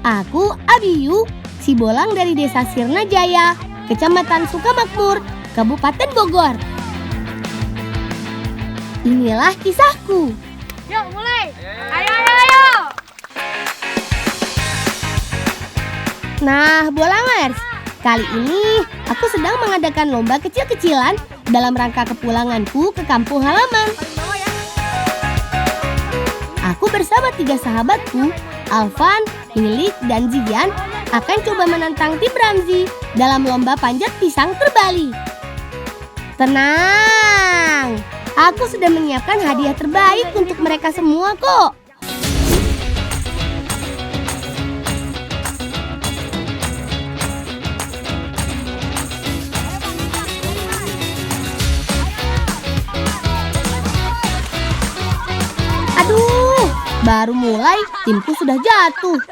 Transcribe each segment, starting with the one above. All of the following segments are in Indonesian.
Aku Abiyu, si Bolang dari Desa Sirna Jaya, Kecamatan Sukamakmur, Kabupaten Bogor. Inilah kisahku. Yuk mulai. Ayo. Nah, Bolangers, kali ini aku sedang mengadakan lomba kecil-kecilan dalam rangka kepulanganku ke kampung halaman. Aku bersama 3 sahabatku, Alvan, Lilik, dan Zian, akan coba menantang tim Ramzi dalam lomba panjat pisang terbalik. Tenang, aku sudah menyiapkan hadiah terbaik untuk mereka semua kok. Aduh, baru mulai timku sudah jatuh.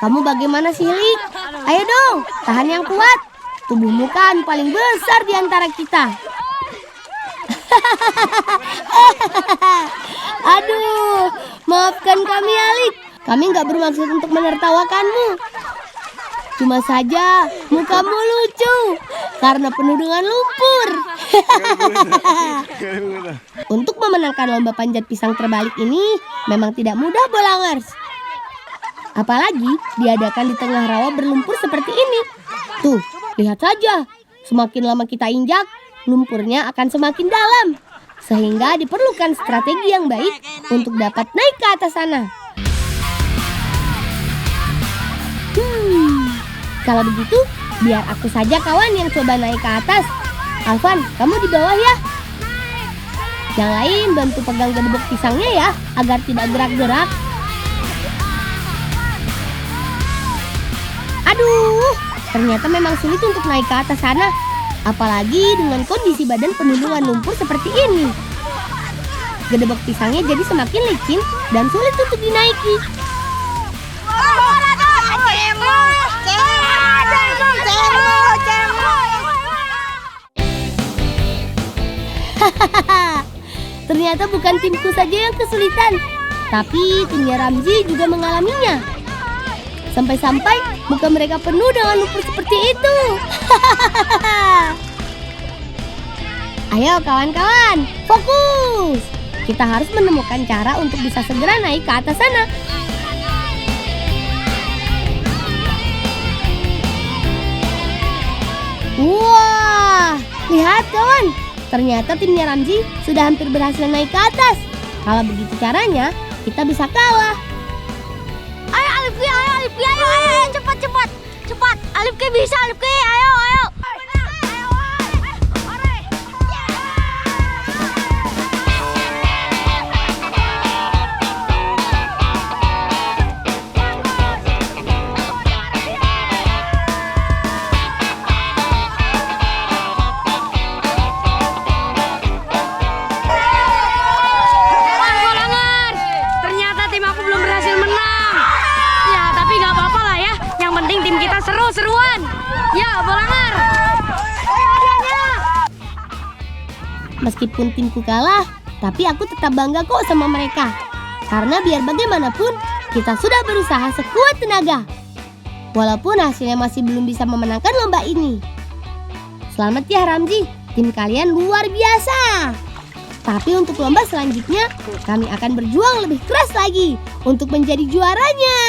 Kamu bagaimana sih, Lik? Ayo dong, tahan yang kuat. Tubuhmu kan paling besar di antara kita. Aduh, maafkan kami, Alik. Kami nggak bermaksud untuk menertawakanmu. Cuma saja mukamu lucu karena penuh dengan lumpur. Untuk memenangkan lomba panjat pisang terbalik ini memang tidak mudah, Bolangers. Apalagi diadakan di tengah rawa berlumpur seperti ini. Tuh, lihat saja. Semakin lama kita injak, lumpurnya akan semakin dalam. Sehingga diperlukan strategi yang baik untuk dapat naik ke atas sana. Kalau begitu, biar aku saja kawan yang coba naik ke atas. Alvan, kamu di bawah ya. Yang lain bantu pegang gedebok pisangnya ya, agar tidak gerak-gerak. Aduh, ternyata memang sulit untuk naik ke atas sana. Apalagi dengan kondisi badan penuh dengan lumpur seperti ini. Gedebok pisangnya jadi semakin licin dan sulit untuk dinaiki. Ternyata bukan timku saja yang kesulitan, tapi timnya Ramzi juga mengalaminya. Sampai-sampai muka mereka penuh dengan lumpur seperti itu. Ayo kawan-kawan, fokus. Kita harus menemukan cara untuk bisa segera naik ke atas sana. Wah, lihat kawan. Ternyata timnya Ramzi sudah hampir berhasil naik ke atas. Kalau begitu caranya, kita bisa kalah. Ayo Alifki, ayo, cepat. Alifki bisa, Alifki, ayo. Seru-seruan. Ya, Bolangar. Meskipun timku kalah, tapi aku tetap bangga kok sama mereka. Karena biar bagaimanapun, kita sudah berusaha sekuat tenaga. Walaupun hasilnya masih belum bisa memenangkan lomba ini. Selamat ya Ramzi, tim kalian luar biasa. Tapi untuk lomba selanjutnya, kami akan berjuang lebih keras lagi untuk menjadi juaranya.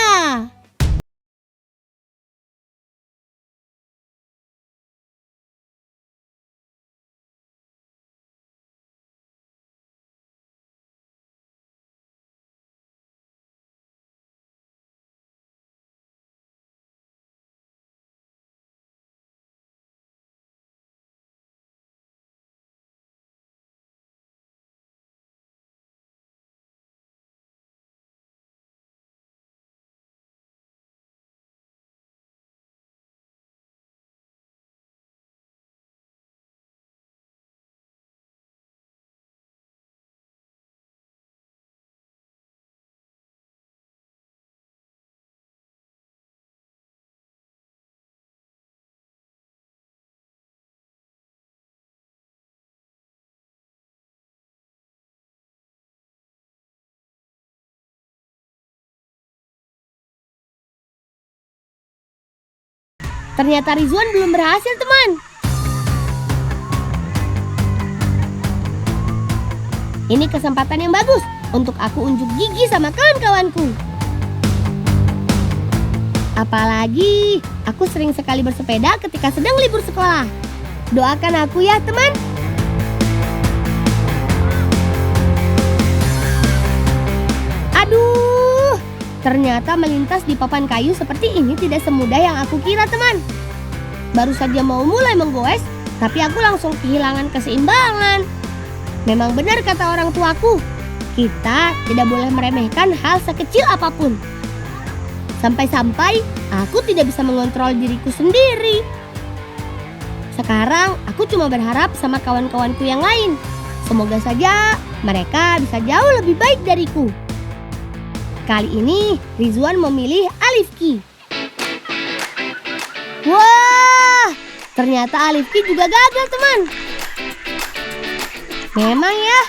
ternyata Rizwan belum berhasil, teman. Ini kesempatan yang bagus untuk aku unjuk gigi sama kawan-kawanku. Apalagi aku sering sekali bersepeda ketika sedang libur sekolah. Doakan aku ya, teman. Aduh, ternyata melintas di papan kayu seperti ini tidak semudah yang aku kira, teman. Baru saja mau mulai menggoes, tapi aku langsung kehilangan keseimbangan. Memang benar kata orang tuaku, kita tidak boleh meremehkan hal sekecil apapun. Sampai-sampai aku tidak bisa mengontrol diriku sendiri. Sekarang aku cuma berharap sama kawan-kawanku yang lain. Semoga saja mereka bisa jauh lebih baik dariku. Kali ini Rizwan memilih Alifki. Wah, ternyata Alifki juga gagal, teman. Memang ya,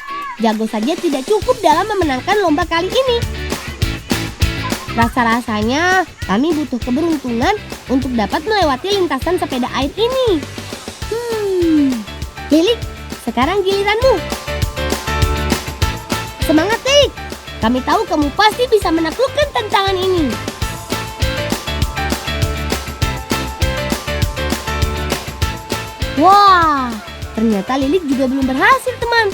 jago saja tidak cukup dalam memenangkan lomba kali ini. Rasa-rasanya kami butuh keberuntungan untuk dapat melewati lintasan sepeda air ini. Lilik, sekarang giliranmu. Semangat, Lilik. Kami tahu kamu pasti bisa menaklukkan tantangan ini. Wah, ternyata Lilik juga belum berhasil, teman.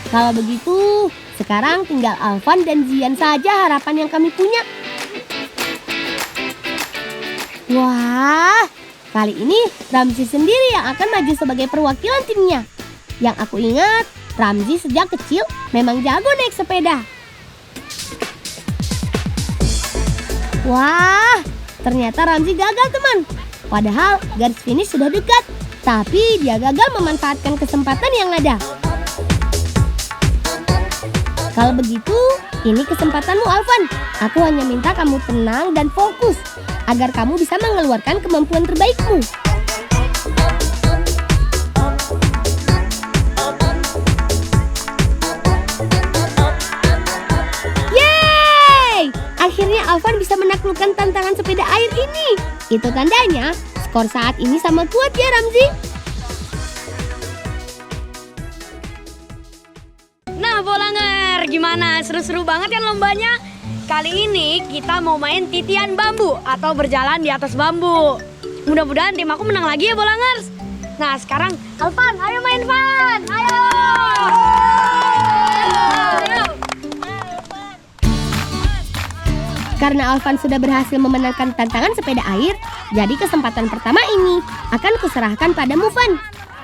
Kalau begitu, sekarang tinggal Alvan dan Zian saja harapan yang kami punya. Wah, kali ini Ramzi sendiri yang akan maju sebagai perwakilan timnya. Yang aku ingat, Ramzi sejak kecil memang jago naik sepeda. Wah, ternyata Ramzi gagal, teman. Padahal garis finish sudah dekat, tapi dia gagal memanfaatkan kesempatan yang ada. Kalau begitu, ini kesempatanmu, Alvan. Aku hanya minta kamu tenang dan fokus agar kamu bisa mengeluarkan kemampuan terbaikmu. Yeay! Akhirnya Alvan bisa menaklukkan tantangan sepeda air ini. Itu tandanya skor saat ini sama kuat ya, Ramzi. Nah, Bolanger, gimana? Seru-seru banget kan lombanya? Kali ini kita mau main titian bambu atau berjalan di atas bambu. Mudah-mudahan tim aku menang lagi ya, Bolangers. Nah, sekarang Alvan, ayo main, Van. Ayo. Karena Alvan sudah berhasil memenangkan tantangan sepeda air, jadi kesempatan pertama ini akan kuserahkan padamu, Van.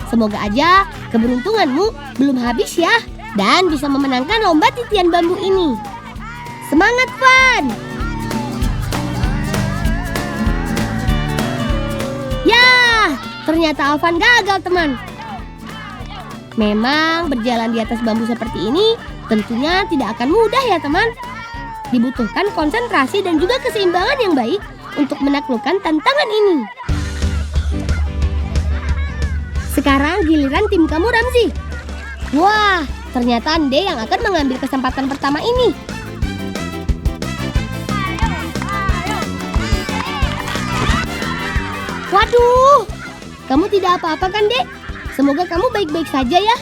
Semoga aja keberuntunganmu belum habis ya, dan bisa memenangkan lomba titian bambu ini. Semangat, Van! Yah, ternyata Alvan gagal, teman. Memang berjalan di atas bambu seperti ini tentunya tidak akan mudah ya, teman. Dibutuhkan konsentrasi dan juga keseimbangan yang baik untuk menaklukkan tantangan ini. Sekarang giliran tim kamu, Ramzi. Wah, ternyata Ande yang akan mengambil kesempatan pertama ini. Waduh, kamu tidak apa-apa kan, Dek? Semoga kamu baik-baik saja ya.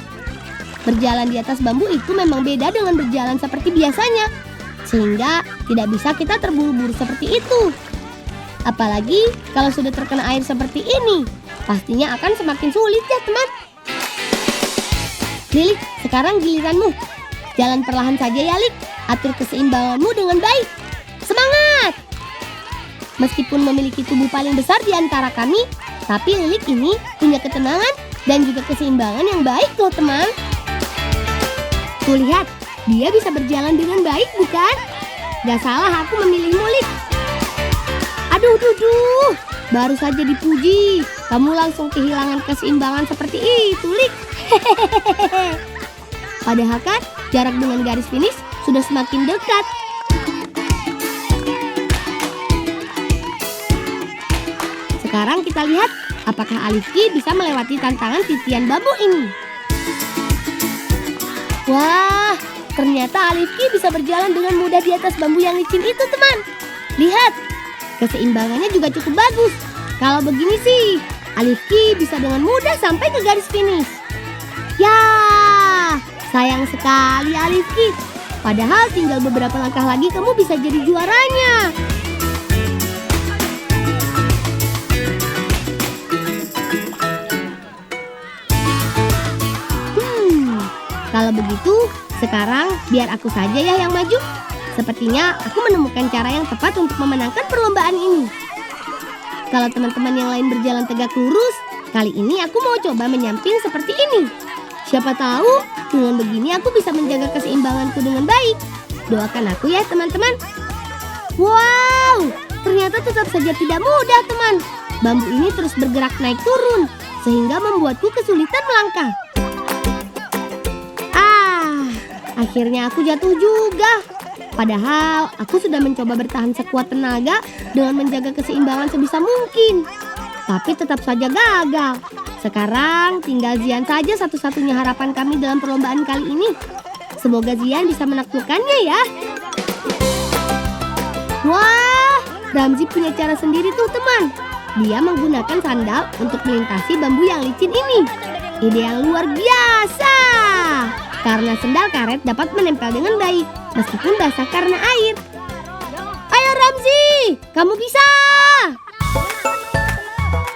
Berjalan di atas bambu itu memang beda dengan berjalan seperti biasanya, sehingga tidak bisa kita terburu-buru seperti itu. Apalagi kalau sudah terkena air seperti ini, pastinya akan semakin sulit ya, teman. Lilik, sekarang giliranmu. Jalan perlahan saja ya, Lik. Atur keseimbanganmu dengan baik. Semangat! Meskipun memiliki tubuh paling besar di antara kami, tapi Lilik ini punya ketenangan dan juga keseimbangan yang baik loh, teman. Tuh lihat, dia bisa berjalan dengan baik, bukan? Gak salah aku memilihmu, Lik. Aduh, baru saja dipuji, kamu langsung kehilangan keseimbangan seperti itu, Lik. Padahal kan jarak dengan garis finish sudah semakin dekat. Sekarang kita lihat apakah Alifki bisa melewati tantangan titian bambu ini. Wah, ternyata Alifki bisa berjalan dengan mudah di atas bambu yang licin itu, teman. Lihat, keseimbangannya juga cukup bagus Kalau begini sih, Alifki bisa dengan mudah sampai ke garis finish. Ya, sayang sekali Alifki. Padahal tinggal beberapa langkah lagi kamu bisa jadi juaranya. Kalau begitu, sekarang biar aku saja ya yang maju. Sepertinya aku menemukan cara yang tepat untuk memenangkan perlombaan ini. Kalau teman-teman yang lain berjalan tegak lurus, kali ini aku mau coba menyamping seperti ini. Siapa tahu dengan begini aku bisa menjaga keseimbanganku dengan baik. Doakan aku ya teman-teman. Wow, ternyata tetap saja tidak mudah teman. Bambu ini terus bergerak naik turun, sehingga membuatku kesulitan melangkah. Akhirnya aku jatuh juga. Padahal aku sudah mencoba bertahan sekuat tenaga dengan menjaga keseimbangan sebisa mungkin. Tapi tetap saja gagal. Sekarang tinggal Zian saja satu-satunya harapan kami dalam perlombaan kali ini. Semoga Zian bisa menaklukkannya ya. Wah, Ramzi punya cara sendiri tuh teman. Dia menggunakan sandal untuk melintasi bambu yang licin ini. Ide yang luar biasa. Karena sendal karet dapat menempel dengan baik, meskipun basah karena air. Ayo Ramzi, kamu bisa!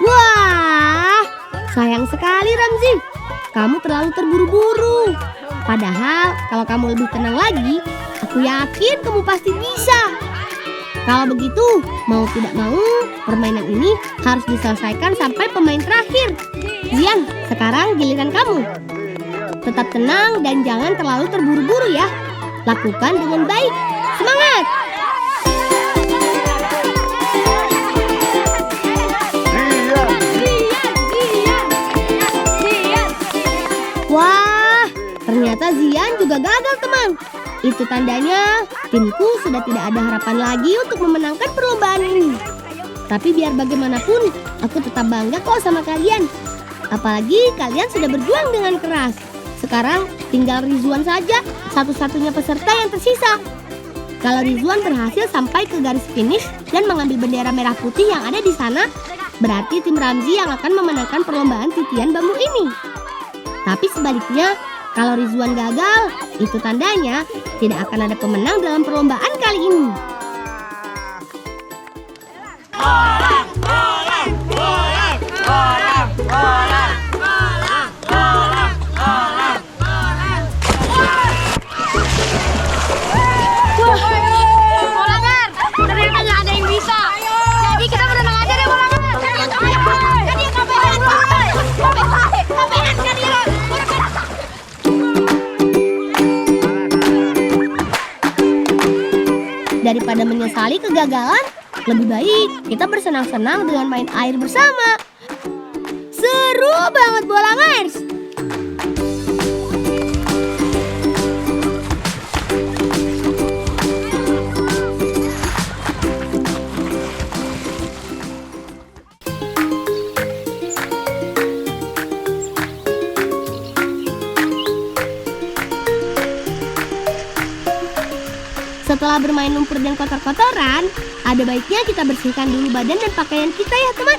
Wah, sayang sekali Ramzi. Kamu terlalu terburu-buru. Padahal kalau kamu lebih tenang lagi, aku yakin kamu pasti bisa. Kalau begitu, mau tidak mau, permainan ini harus diselesaikan sampai pemain terakhir. Zian, sekarang giliran kamu. Tetap tenang dan jangan terlalu terburu-buru ya. Lakukan dengan baik. Semangat! Wah, ternyata Zian juga gagal teman. Itu tandanya timku sudah tidak ada harapan lagi untuk memenangkan perlombaan ini. Tapi biar bagaimanapun, aku tetap bangga kok sama kalian. Apalagi kalian sudah berjuang dengan keras. Sekarang tinggal Rizwan saja, satu-satunya peserta yang tersisa. Kalau Rizwan berhasil sampai ke garis finish dan mengambil bendera merah putih yang ada di sana, berarti tim Ramzi yang akan memenangkan perlombaan titian bambu ini. Tapi sebaliknya, kalau Rizwan gagal, itu tandanya tidak akan ada pemenang dalam perlombaan kali ini. Daripada menyesali kegagalan, lebih baik kita bersenang-senang dengan main air bersama. Seru banget Bolangers! Setelah bermain lumpur dan kotor-kotoran, ada baiknya kita bersihkan dulu badan dan pakaian kita ya teman,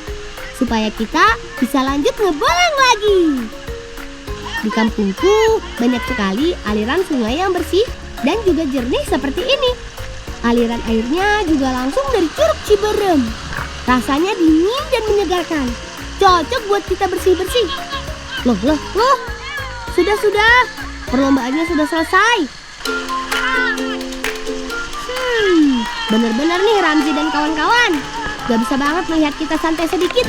supaya kita bisa lanjut ngebolang lagi. Di kampungku banyak sekali aliran sungai yang bersih dan juga jernih seperti ini. Aliran airnya juga langsung dari Curug Ciberem. Rasanya dingin dan menyegarkan. Cocok buat kita bersih-bersih. Loh, sudah. Perlombaannya sudah selesai. Bener-bener nih Ramzi dan kawan-kawan. Gak bisa banget melihat kita santai sedikit.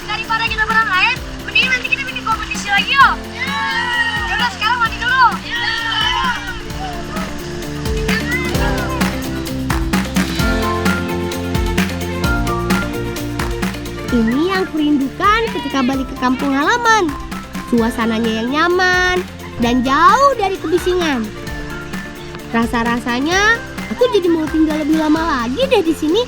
Daripada kita berang air, mending nanti kita bikin kompetisi lagi yuk. Yaudah sekarang mandi dulu. Ini yang kurindukan ketika balik ke kampung halaman. Suasananya yang nyaman dan jauh dari kebisingan. Rasa-rasanya aku jadi mau tinggal lebih lama lagi deh di sini.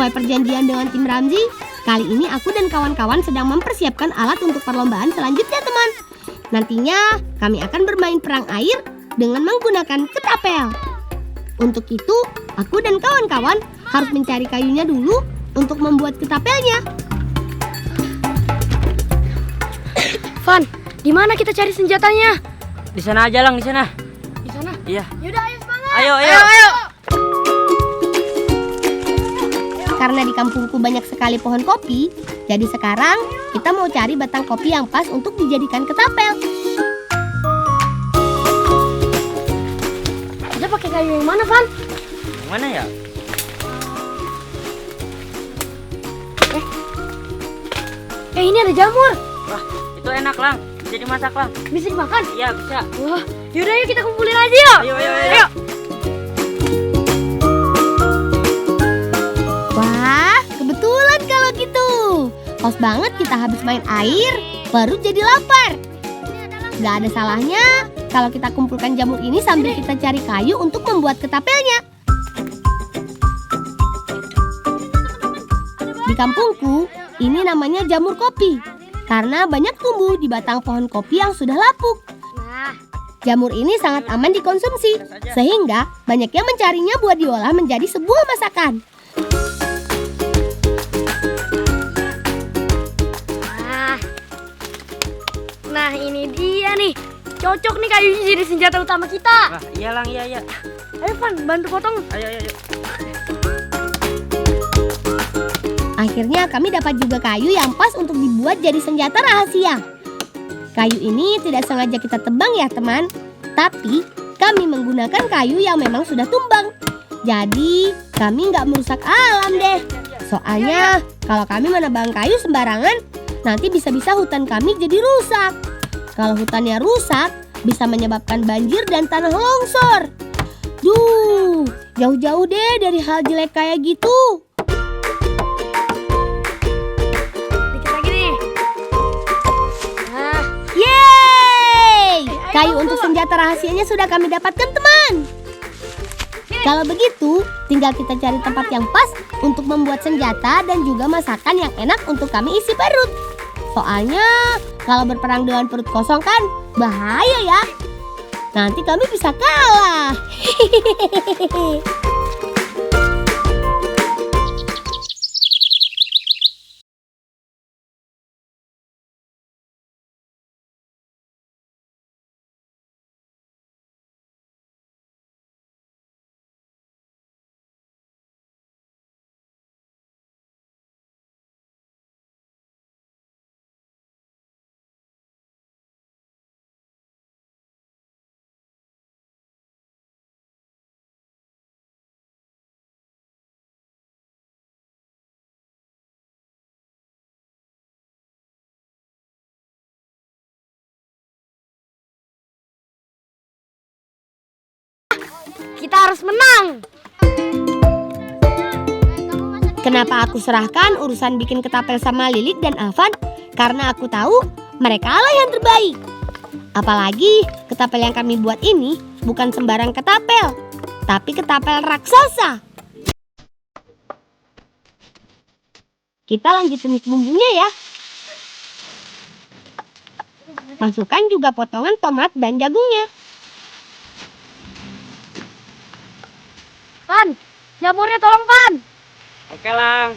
Sesuai perjanjian dengan tim Ramzi, kali ini aku dan kawan-kawan sedang mempersiapkan alat untuk perlombaan selanjutnya, teman. Nantinya kami akan bermain perang air dengan menggunakan ketapel. Untuk itu, aku dan kawan-kawan harus mencari kayunya dulu untuk membuat ketapelnya. Van, di mana kita cari senjatanya? Di sana aja, Lang, di sana. Di sana. Iya. Yaudah, ayo semangat. Ayo. Karena di kampungku banyak sekali pohon kopi, jadi sekarang kita mau cari batang kopi yang pas untuk dijadikan ketapel. Kita pakai kayu yang mana, Van? Yang mana ya? Ini ada jamur. Wah, itu enak, Lang. Bisa dimasak, Lang. Bisa dimakan? Iya, bisa. Wah, yaudah yuk kita kumpulin aja yuk. Ayo. Wah, kebetulan kalau gitu. Pas banget kita habis main air, baru jadi lapar. Gak ada salahnya kalau kita kumpulkan jamur ini sambil kita cari kayu untuk membuat ketapelnya. Di kampungku, ini namanya jamur kopi. Karena banyak tumbuh di batang pohon kopi yang sudah lapuk. Nah, Jamur ini sangat aman dikonsumsi, sehingga banyak yang mencarinya buat diolah menjadi sebuah masakan. nah ini dia nih. Cocok nih kayunya jadi senjata utama kita. Wah, iya, Lang, iya. Ayo Van, bantu potong. Ayo. Akhirnya kami dapat juga kayu yang pas untuk dibuat jadi senjata rahasia. Kayu ini tidak sengaja kita tebang ya teman, tapi kami menggunakan kayu yang memang sudah tumbang. Jadi kami nggak merusak alam deh. Soalnya kalau kami menebang kayu sembarangan, nanti bisa-bisa hutan kami jadi rusak. Kalau hutannya rusak, bisa menyebabkan banjir dan tanah longsor. Duh, jauh-jauh deh dari hal jelek kayak gitu. Dikit lagi nih. Nah, Yeay! Kayu untuk senjata rahasianya sudah kami dapatkan teman. Kalau begitu, tinggal kita cari tempat yang pas untuk membuat senjata dan juga masakan yang enak untuk kami isi perut. Soalnya kalau berperang dengan perut kosong kan bahaya ya. Nanti kami bisa kalah. kita harus menang. Kenapa aku serahkan urusan bikin ketapel sama Lilik dan Alvan? Karena aku tahu mereka lah yang terbaik. Apalagi ketapel yang kami buat ini bukan sembarang ketapel, tapi ketapel raksasa. Kita lanjut tumis bumbunya ya. Masukkan juga potongan tomat dan jagungnya. Van, jamurnya tolong Van. Oke, Lang.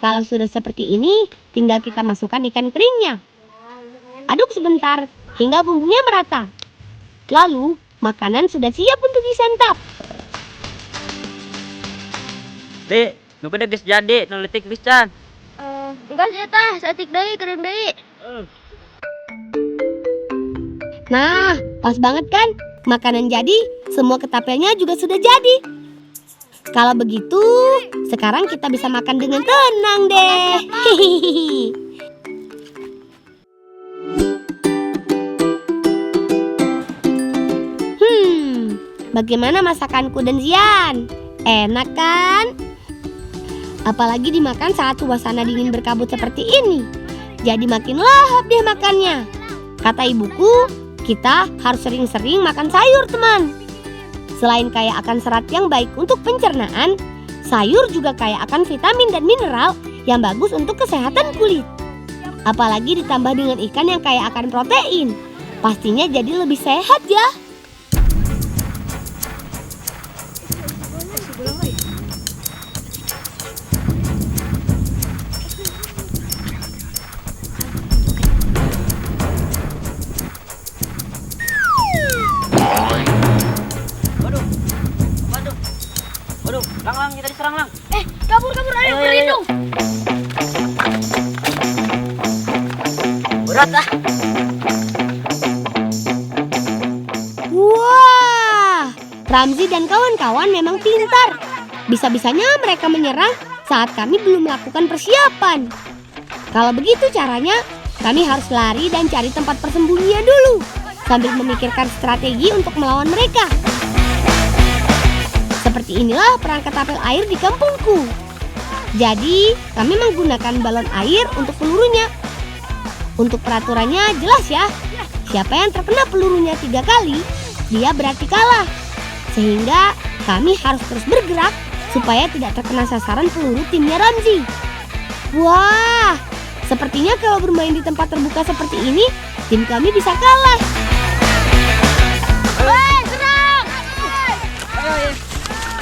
Kalau sudah seperti ini, tinggal kita masukkan ikan keringnya. Aduk sebentar hingga bumbunya merata. Lalu, makanan sudah siap untuk disantap. Dek, nu udah geus jadi, nu leutik pisan. Enggak sih tah, satik deui, kering deui. Nah, pas banget kan? Makanan jadi, semua ketapelnya juga sudah jadi. Kalau begitu, sekarang kita bisa makan dengan tenang deh. Hihihi. Bagaimana masakanku dan Zian? Enak kan? Apalagi dimakan saat suasana dingin berkabut seperti ini. jadi makin lahap deh makannya. Kata ibuku, kita harus sering-sering makan sayur teman. Selain kaya akan serat yang baik untuk pencernaan, sayur juga kaya akan vitamin dan mineral yang bagus untuk kesehatan kulit. Apalagi ditambah dengan ikan yang kaya akan protein. Pastinya jadi lebih sehat ya. Waduh, Lang, kita diserang, Lang. Kabur, ayo berlindung. Berat ah. Wah, Ramzi dan kawan-kawan memang pintar. Bisa-bisanya mereka menyerang saat kami belum melakukan persiapan. Kalau begitu caranya, kami harus lari dan cari tempat persembunyian dulu, sambil memikirkan strategi untuk melawan mereka. Seperti inilah perang ketapel air di kampungku. Jadi, kami menggunakan balon air untuk pelurunya. Untuk peraturannya jelas ya. Siapa yang terkena pelurunya 3 kali, dia berarti kalah. Sehingga kami harus terus bergerak supaya tidak terkena sasaran peluru timnya Ramzi. Wah, sepertinya kalau bermain di tempat terbuka seperti ini, tim kami bisa kalah. Serang! Ayo.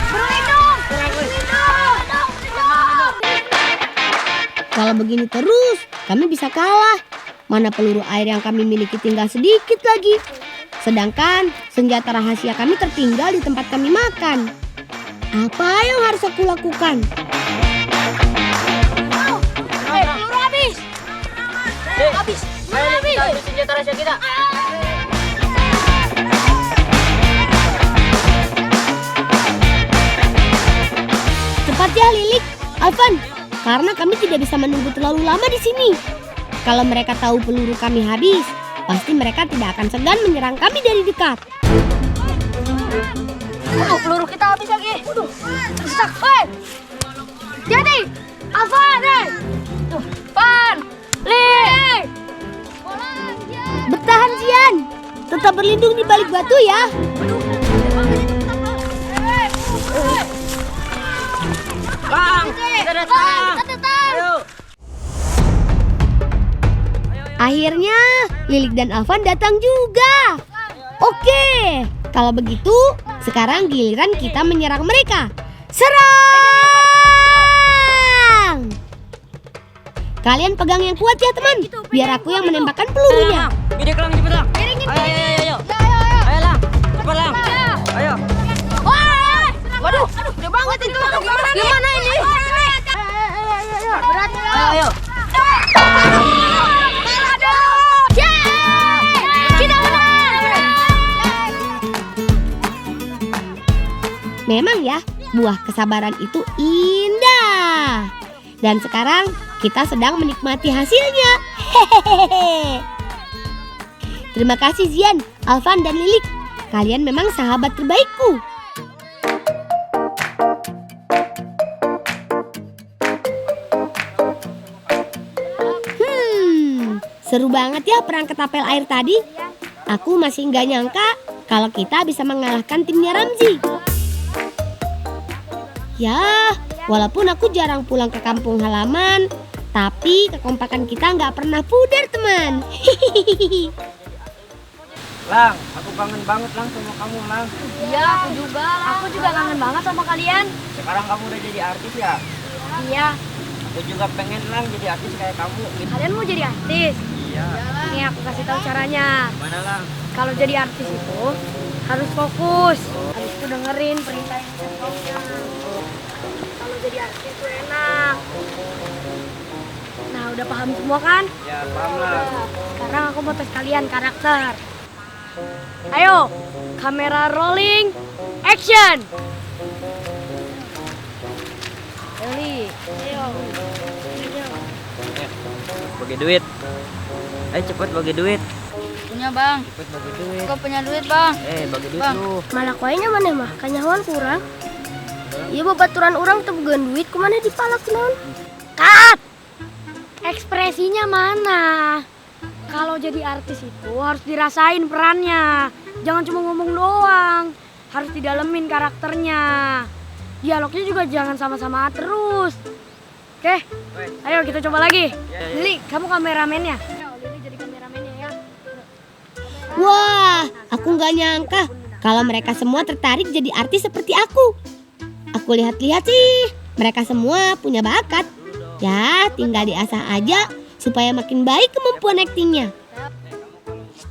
Berlindung! Kalau begini terus, kami bisa kalah. Mana peluru air yang kami miliki tinggal sedikit lagi. Sedangkan senjata rahasia kami tertinggal di tempat kami makan. Apa yang harus aku lakukan? Peluru habis! Habis! Ayo, senjata rahasia kita. Cepat ya Lilik, Alvan, karena kami tidak bisa menunggu terlalu lama di sini. Kalau mereka tahu peluru kami habis, pasti mereka tidak akan segan menyerang kami dari dekat. Peluru kita habis lagi. Rusak. Jadi, Alvan, Van, Li. Bertahan Zian, tetap berlindung di balik batu ya. Lang, kita datang. Ayo. Akhirnya Lilik dan Alvan datang juga. Oke, kalau begitu sekarang giliran kita menyerang mereka. Serang! Kalian pegang yang kuat ya teman, biar aku yang menembakkan pelurunya. Gede Lang, cepet Lang. Ayo. Ayo Lang, cepet Lang. Ayo. Waduh, gede banget itu. Gimana ini? Berat. Ayo. Kita menang. Memang ya, buah kesabaran itu indah. Dan sekarang kita sedang menikmati hasilnya. Hehehe. Terima kasih Zian, Alvan dan Lilik. Kalian memang sahabat terbaikku. Seru banget ya perang ketapel air tadi. Aku masih nggak nyangka kalau kita bisa mengalahkan timnya Ramzi. Ya, walaupun aku jarang pulang ke kampung halaman, tapi kekompakan kita nggak pernah pudar teman. Lang, aku kangen banget Lang sama kamu Lang. Iya, aku juga. Aku juga kangen banget sama kalian. Sekarang kamu udah jadi artis ya? Iya. Aku juga pengen Lang jadi artis kayak kamu gitu. Kalian mau jadi artis? Iya. Nih aku kasih tahu caranya. Mana Lang? Kalau jadi artis itu harus fokus. Habis itu dengerin perintah yang saya taunya. Kalau jadi artis itu enak. Nah, udah paham semua kan? Ya, paham Lang. Sekarang aku mau tes kalian karakter. Ayo, kamera rolling, action. Eli, ayo. Bagi duit. Ayo cepet bagi duit. Punya bang. Cepet bagi duit. Kau punya duit bang. Bagi duit Bang. lu. Mana kuenya mana mah? Kanyawan kurang. Iya babaturan orang tebugan duit kumana dipalak non. Cut. Ekspresinya mana? Kalau jadi artis itu harus dirasain perannya. Jangan cuma ngomong doang. Harus didalemin karakternya. Dialognya juga jangan sama-sama terus. Oke, ayo kita coba lagi. Lili, kamu kameramennya. Lili jadi kameramennya ya. Wah, aku nggak nyangka kalau mereka semua tertarik jadi artis seperti aku. Aku lihat-lihat sih, mereka semua punya bakat. Ya, tinggal diasah aja supaya makin baik kemampuan aktingnya.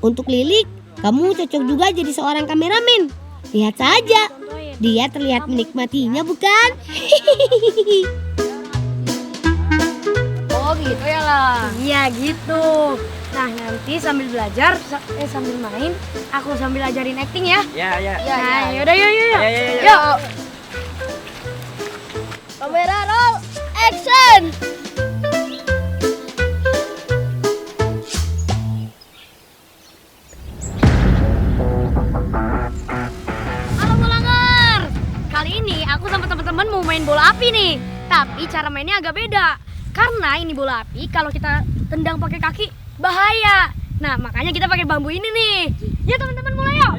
Untuk Lilik, kamu cocok juga jadi seorang kameramen. Lihat saja, dia terlihat menikmatinya bukan? Oh gitu ya lah. Iya gitu. Nah nanti sambil belajar, sambil main, aku sambil ajarin acting ya. Ya. Nah yaudah yuk. Yuk. Yuk. Kamera roll, action. Halo Bolanger. Kali ini aku sama teman-teman mau main bola api nih. Tapi cara mainnya agak beda. Karena ini bola api kalau kita tendang pakai kaki bahaya. Nah, makanya kita pakai bambu ini nih. Ya teman-teman mulai yuk.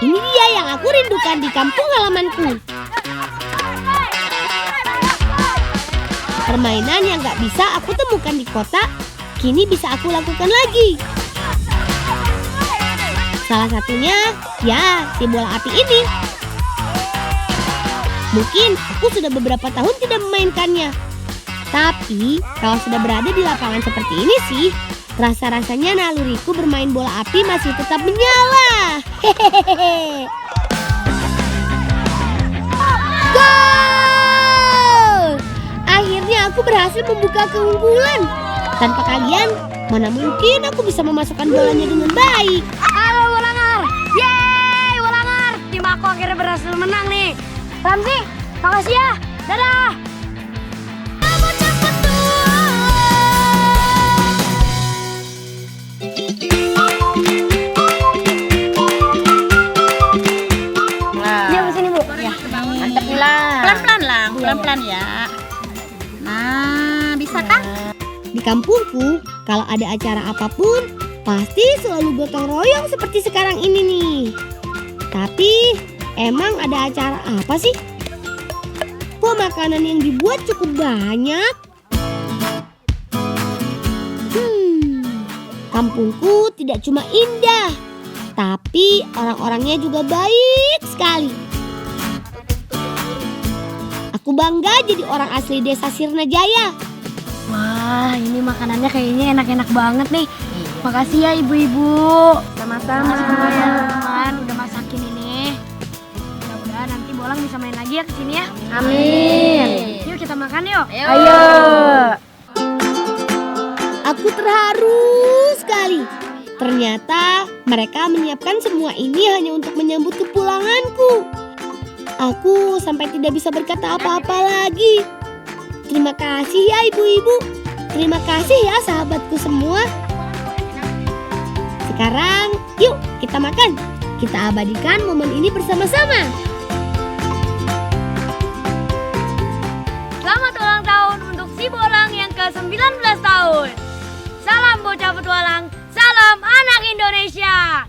Ini dia yang aku rindukan di kampung halamanku. Permainan yang gak bisa aku temukan di kota, kini bisa aku lakukan lagi. Salah satunya, ya si bola api ini. Mungkin aku sudah beberapa tahun tidak memainkannya. Tapi kalau sudah berada di lapangan seperti ini sih, rasa-rasanya naluriku bermain bola api masih tetap menyala. Hehehe. Gol! Akhirnya aku berhasil membuka keunggulan. Tanpa kalian, mana mungkin aku bisa memasukkan bolanya dengan baik. Halo Bolanger. Yeay Bolanger. Tim aku akhirnya berhasil menang nih. Ramzi, makasih ya. Dadah. Iya, kesini Bu. Ya, mantep nih lah. Pelan-pelan lah, pelan-pelan ya. Nah, bisa kan? Di kampungku, kalau ada acara apapun, pasti selalu gotong royong seperti sekarang ini nih. Tapi, emang ada acara apa sih? Kok makanan yang dibuat cukup banyak? Kampungku tidak cuma indah, tapi orang-orangnya juga baik sekali. Aku bangga jadi orang asli desa Sirnajaya. Wah, ini makanannya kayaknya enak-enak banget nih. Makasih ya ibu-ibu. Sama-sama. Ya teman, udah masakin ini. Mudah-mudahan nanti Bolang bisa main lagi ya kesini ya. Amin. Yuk kita makan yuk. Ayo. Aku terharu sekali. Ternyata mereka menyiapkan semua ini hanya untuk menyambut kepulanganku. Aku sampai tidak bisa berkata apa-apa lagi. Terima kasih ya ibu-ibu. Terima kasih ya sahabatku semua. Sekarang yuk kita makan. Kita abadikan momen ini bersama-sama. Selamat ulang tahun untuk si Bolang yang ke-19 tahun. Salam bocah petualang, salam anak Indonesia.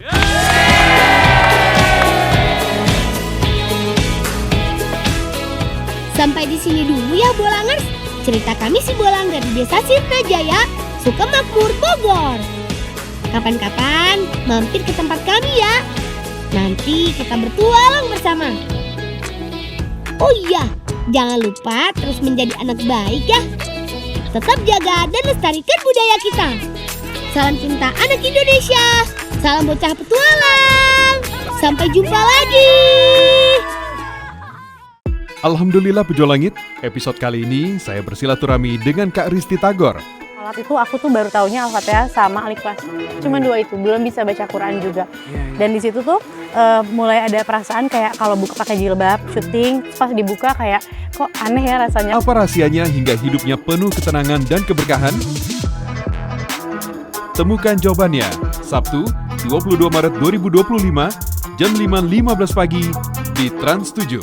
Sampai di sini dulu ya Bolangers. Cerita kami si Bolang dari Desa Sirnajaya, Sukamakmur, Bogor. Kapan-kapan mampir ke tempat kami ya. Nanti kita bertualang bersama. Oh iya, jangan lupa terus menjadi anak baik ya. Tetap jaga dan lestarikan budaya kita. Salam cinta anak Indonesia. Salam bocah petualang. Sampai jumpa lagi. Alhamdulillah Pejolangit, episode kali ini saya bersilaturahmi dengan Kak Risti Tagor. Salat itu aku tuh baru taunya Al-Fatihah sama Al-Ikhlas. Cuma dua itu, belum bisa baca Quran juga. Dan di situ tuh mulai ada perasaan kayak kalau buka pakai jilbab, syuting, pas dibuka kayak kok aneh ya rasanya. Apa rahasianya hingga hidupnya penuh ketenangan dan keberkahan? Temukan jawabannya Sabtu 22 Maret 2025 jam 5.15 pagi di Trans 7.